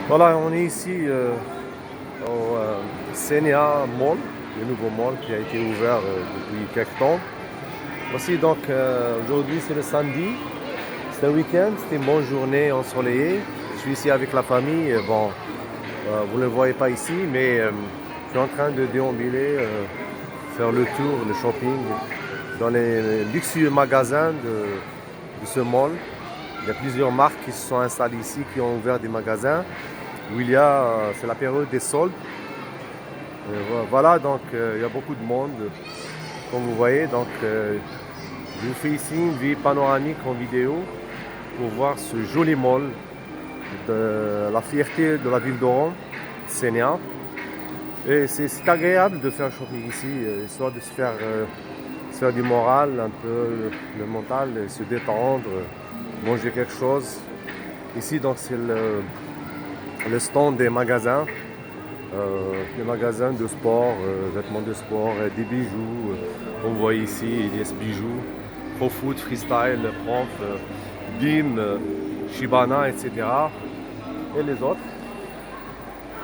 Voilà, on est ici au Senia Mall, le nouveau mall qui a été ouvert depuis quelques temps. Voici donc aujourd'hui c'est le samedi, c'est un week-end, c'est une bonne journée ensoleillée. Je suis ici avec la famille. Bon, vous ne le voyez pas ici, mais je suis en train de déambuler, faire le tour, le shopping dans les luxueux magasins de ce mall. Il y a plusieurs marques qui se sont installées ici, qui ont ouvert des magasins où c'est la période des soldes. Voilà, donc il y a beaucoup de monde, comme vous voyez. Donc, je vous fais ici une vue panoramique en vidéo pour voir ce joli mall de la fierté de la ville d'Oran, Senia. Et c'est agréable de faire shopping ici, histoire de se faire du moral, un peu le mental, et se détendre, manger quelque chose. Ici, donc, c'est le stand des magasins de sport, vêtements de sport, des bijoux. On voit ici, il y a ce bijou, Pro Foot, Freestyle, Prof, BIM, Shibana, etc. Et les autres.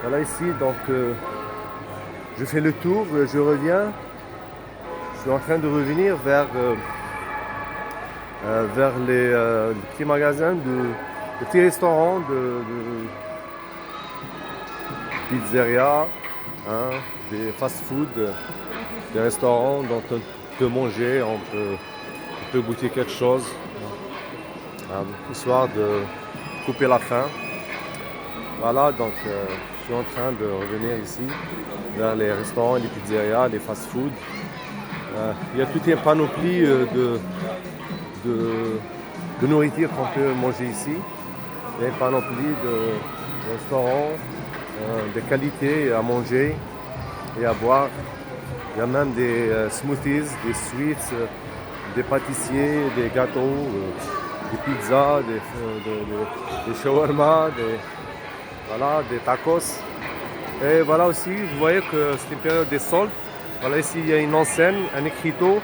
Voilà ici, donc je fais le tour, je reviens. Je suis en train de revenir vers les petits magasins, les petits restaurants de pizzeria, des fast-food, des restaurants dont on peut manger, on peut goûter quelque chose, histoire de couper la faim. Voilà, donc je suis en train de revenir ici vers les restaurants, les pizzerias, les fast-food. Il y a toute une panoplie de nourriture qu'on peut manger ici. Il y a une panoplie de restaurants, de qualité à manger et à boire. Il y a même des smoothies, des sweets, des pâtissiers, des gâteaux, des pizzas, des shawarma, des tacos. Et voilà aussi, vous voyez que c'est une période des soldes. Voilà, ici il y a une enseigne, un écriteau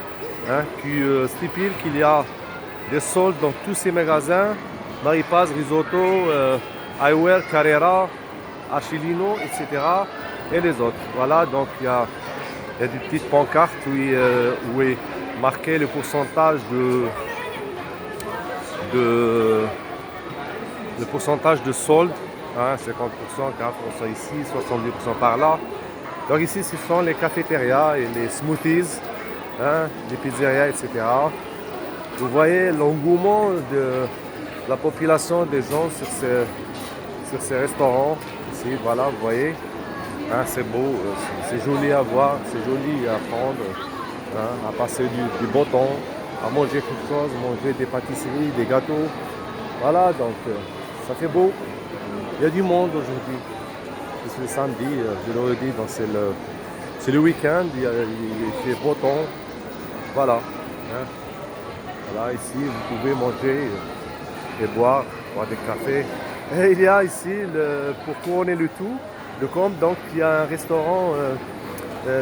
qui stipule qu'il y a des soldes dans tous ces magasins. Maripaz, Risotto, Eyewear, Carrera, Achillino, etc. et les autres. Voilà, donc il y a des petites pancartes où est marqué le pourcentage de solde. 50%, 40% ici, 70% par là. Donc ici, ce sont les cafétérias et les smoothies, les pizzerias, etc. Vous voyez l'engouement de la population des gens sur ces restaurants. Ici, voilà, vous voyez, c'est beau, c'est joli à voir, c'est joli à prendre, à passer du bon temps, à manger quelque chose, manger des pâtisseries, des gâteaux. Voilà, donc ça fait beau. Il y a du monde aujourd'hui. C'est le samedi, je le redis, donc c'est le week-end, il fait beau temps. Voilà. Voilà, ici, vous pouvez manger et boire des cafés. Et il y a ici, pour couronner le tout, le comble, donc il y a un restaurant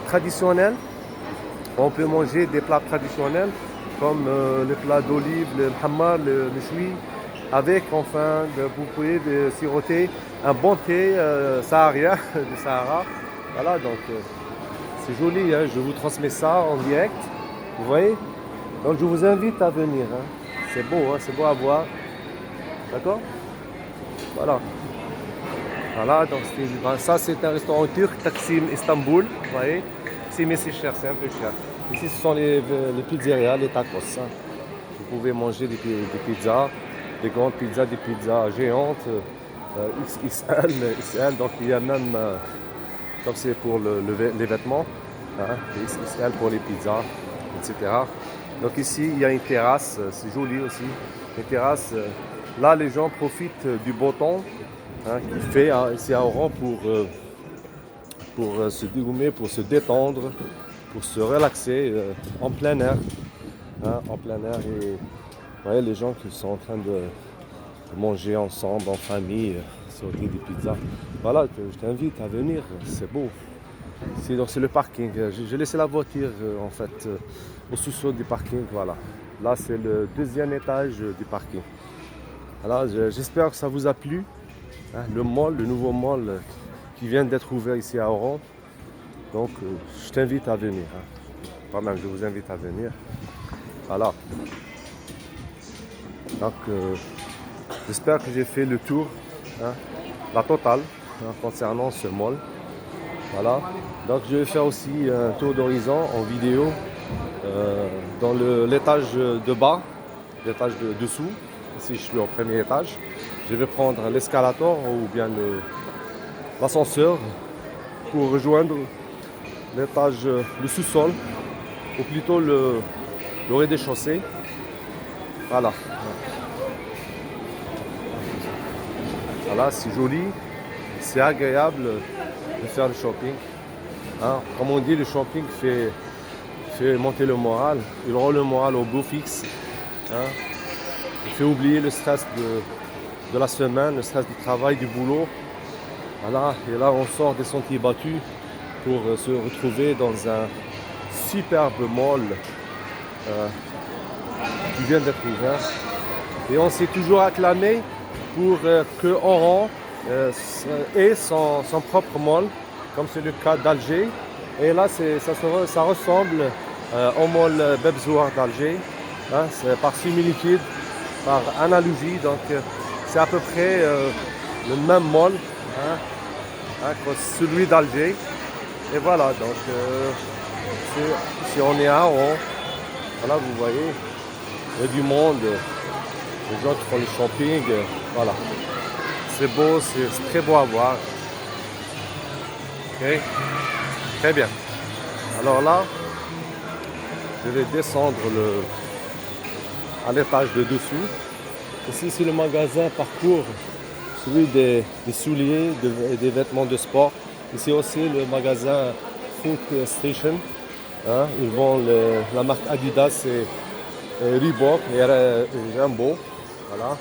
traditionnel. On peut manger des plats traditionnels comme le plat d'olive, le hammar, le choui, avec enfin, vous pouvez siroter un bon thé saharien du Sahara. Voilà, donc c'est joli, je vous transmets ça en direct, vous voyez. Donc je vous invite à venir, c'est beau à voir, d'accord. Voilà. Voilà, donc ça c'est un restaurant turc, Taksim Istanbul, vous voyez. Ici, mais c'est cher, c'est un peu cher. Ici, ce sont les pizzerias, les tacos. Vous pouvez manger des pizzas, des grandes pizzas, des pizzas géantes, XXL, XL. Donc il y a même, comme c'est pour les vêtements, des XXL pour les pizzas, etc. Donc ici, il y a une terrasse, c'est joli aussi. Une terrasse, là les gens profitent du beau temps qu'il fait ici à Oran pour se dégoumer, pour se détendre, pour se relaxer en plein air. En plein air. Et vous voyez les gens qui sont en train de manger ensemble, en famille, sauter des pizzas. Voilà, je t'invite à venir, c'est beau. Donc c'est le parking. J'ai laissé la voiture en fait au sous-sol du parking. Voilà. Là c'est le deuxième étage du parking. Alors j'espère que ça vous a plu. Hein, le mall, le nouveau mall qui vient d'être ouvert ici à Oran. Donc je t'invite à venir. Hein. Pas mal, je vous invite à venir. Voilà. Donc j'espère que j'ai fait le tour, hein, la totale, hein, concernant ce mall. Voilà. Donc je vais faire aussi un tour d'horizon en vidéo dans l'étage de bas, l'étage de dessous. Ici je suis au premier étage. Je vais prendre l'escalator ou bien l'ascenseur pour rejoindre l'étage, le sous-sol, ou plutôt le rez-de-chaussée. Voilà. Voilà, c'est joli, c'est agréable de faire le shopping. Hein. Comme on dit, le shopping fait monter le moral, il rend le moral au beau fixe. Hein. Il fait oublier le stress de la semaine, le stress du travail, du boulot. Voilà. Et là, on sort des sentiers battus pour se retrouver dans un superbe mall qui vient d'être ouvert. Et on s'est toujours acclamé pour que Oran ait son propre mall, comme c'est le cas d'Alger. Et là, ça ressemble au mall Bebzoar d'Alger, hein, par similitude, par analogie. Donc, c'est à peu près le même mall, hein, que celui d'Alger. Et voilà, donc, si on est à Oran, voilà, vous voyez, il y a du monde, les gens qui font le shopping, voilà. C'est beau, c'est très beau à voir. Okay. Très bien. Alors là, je vais descendre à l'étage de dessous. Ici, c'est le magasin Parcours, celui des souliers et des vêtements de sport. Ici aussi, le magasin Foot Station. Hein, ils vendent la marque Adidas et Reebok et Jumbo. Voilà.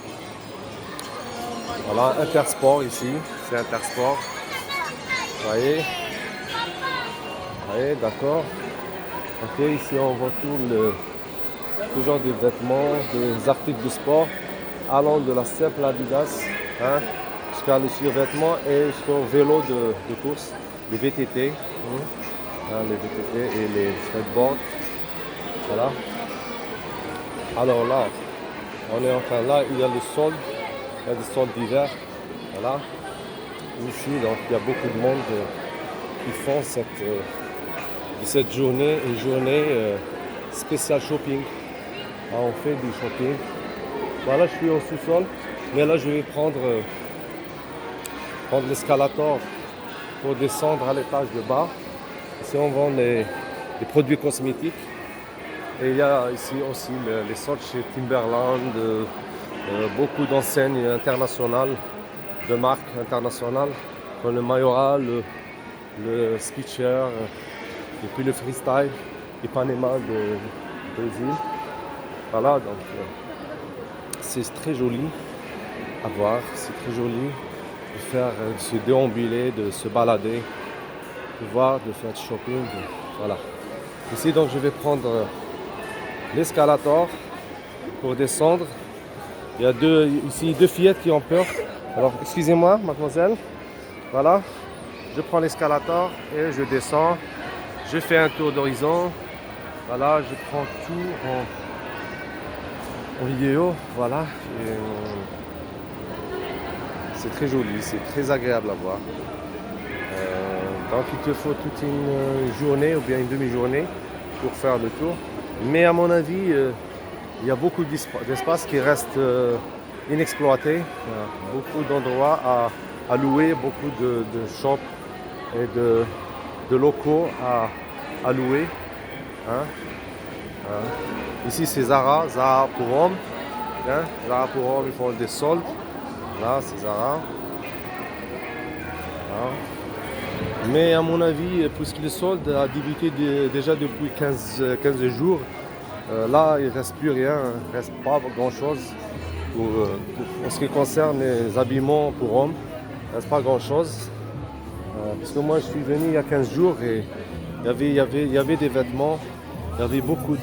Voilà, Intersport ici. C'est Intersport. Vous voyez? Oui, d'accord. Ok, ici on voit tout genre de vêtements, des articles de sport, allant de la simple Adidas, hein, jusqu'à le survêtement et jusqu'au vélo de course, les VTT, hein, les VTT et les skateboards. Voilà. Alors là, on est enfin là, il y a le solde, il y a des soldes d'hiver. Voilà. Ici, donc il y a beaucoup de monde qui font cette journée, une journée spéciale shopping. Alors, on fait du shopping. Voilà, je suis au sous-sol, mais là je vais prendre l'escalator pour descendre à l'étage de bas. Ici on vend les produits cosmétiques. Et il y a ici aussi les soldes chez Timberland, beaucoup d'enseignes internationales, de marques internationales, comme le Mayora, le Skechers, et puis le Freestyle, Ipanema de Brésil. Voilà, donc c'est très joli à voir, c'est très joli de faire, de se déambuler, de se balader, de voir, de faire du shopping. Voilà. Ici donc je vais prendre l'escalator pour descendre. Il y a ici deux fillettes qui ont peur. Alors excusez-moi mademoiselle. Voilà. Je prends l'escalator et je descends. Je fais un tour d'horizon. Voilà, je prends tout en vidéo. Voilà. C'est très joli, c'est très agréable à voir. Donc il te faut toute une journée ou bien une demi-journée pour faire le tour. Mais à mon avis, il y a beaucoup d'espaces qui restent inexploités. Beaucoup d'endroits à louer, beaucoup de shops et de locaux à louer. Hein. Ici c'est Zara pour hommes. Hein. Zara pour hommes, ils font des soldes. Là c'est Zara. Hein. Mais à mon avis, puisque le solde a débuté déjà depuis 15 jours, là il ne reste plus rien, il ne reste pas grand chose en ce qui concerne les habillements pour hommes. Il ne reste pas grand chose. Parce que moi je suis venu il y a 15 jours et il y avait des vêtements, il y avait beaucoup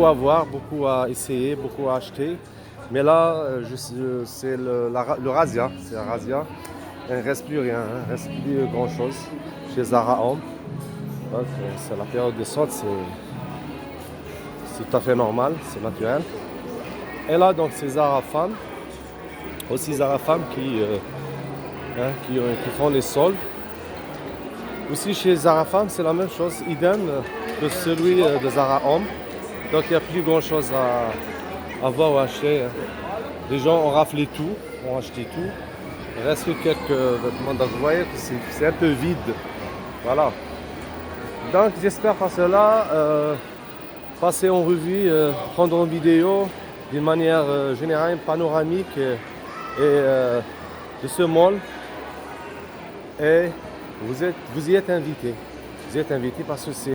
à voir, beaucoup à essayer, beaucoup à acheter. Mais là, c'est le razzia. C'est un razzia. Il ne reste plus rien, hein. Il ne reste plus grand-chose chez Zara Home. Donc, c'est la période de solde, c'est tout à fait normal, c'est naturel. Et là, donc, c'est Zara Femme. Aussi Zara Femme qui font les soldes. Aussi chez Zara Femme, c'est la même chose, idem que celui de Zara Home. Donc il n'y a plus grand chose à voir ou à acheter. Les gens ont raflé tout, ont acheté tout. Il reste que quelques vêtements. Donc vous voyez que c'est un peu vide. Voilà. Donc j'espère par cela passer en revue, prendre en vidéo d'une manière générale, panoramique de ce mall. Et vous y êtes invité. Vous y êtes invité parce que c'est